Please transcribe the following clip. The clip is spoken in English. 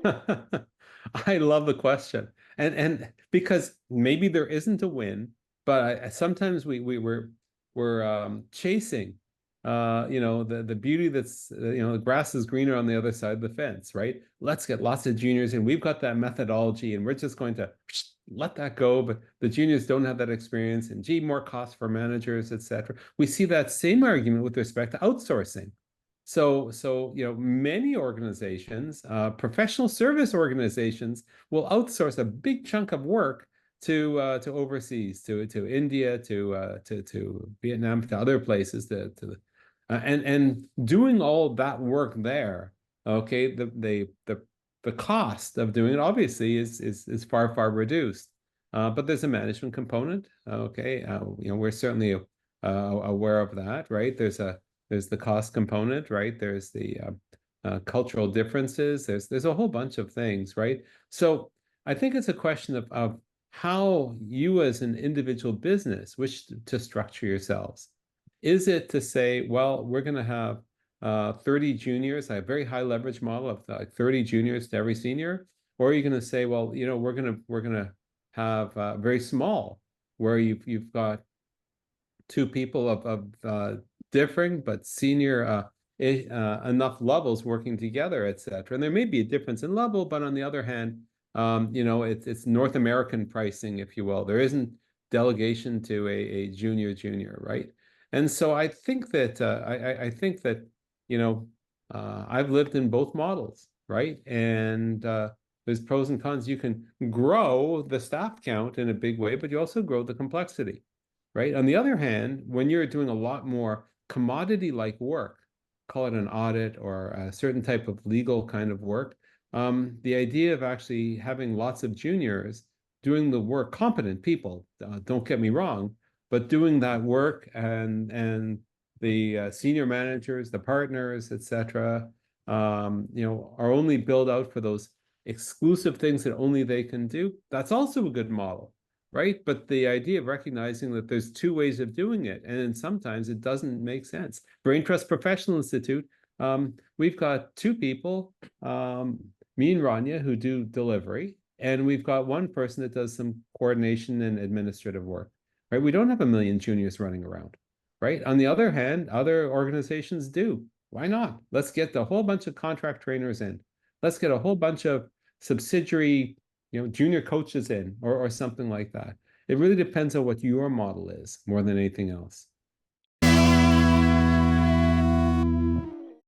I love the question. And because maybe there isn't a win, but sometimes we're chasing the beauty that's the grass is greener on the other side of the fence, right? Let's get lots of juniors and we've got that methodology and we're just going to let that go, but the juniors don't have that experience and gee, more cost for managers, etc. We see that same argument with respect to outsourcing. So many organizations, professional service organizations, will outsource a big chunk of work to overseas, to India, to Vietnam, to other places, and doing all that work there. Okay, the cost of doing it obviously is far reduced, but there's a management component. Okay, we're certainly aware of that, right? There's the cost component, right? There's the cultural differences. There's a whole bunch of things, right? So I think it's a question of how you as an individual business wish to structure yourselves. Is it to say, well, we're going to have 30 juniors, a very high leverage model of like 30 juniors to every senior? Or are you going to say, well, we're gonna have very small, where you've got two people of differing but senior enough levels working together, etc. And there may be a difference in level, but on the other hand, it's North American pricing, if you will. There isn't delegation to a junior, right? And so I think that I've lived in both models, right? And there's pros and cons. You can grow the staff count in a big way, but you also grow the complexity, right? On the other hand, when you're doing a lot more commodity-like work, call it an audit or a certain type of legal kind of work, the idea of actually having lots of juniors doing the work, competent people, don't get me wrong, but doing that work and the senior managers, the partners, etc., are only billed out for those exclusive things that only they can do. That's also a good model, right? But the idea of recognizing that there's two ways of doing it, and sometimes it doesn't make sense. Braintrust Professional Institute, we've got two people, me and Rania, who do delivery, and we've got one person that does some coordination and administrative work, right? We don't have a million juniors running around, right? On the other hand, other organizations do. Why not? Let's get a whole bunch of contract trainers in. Let's get a whole bunch of subsidiary junior coaches in or something like that. It really depends on what your model is more than anything else.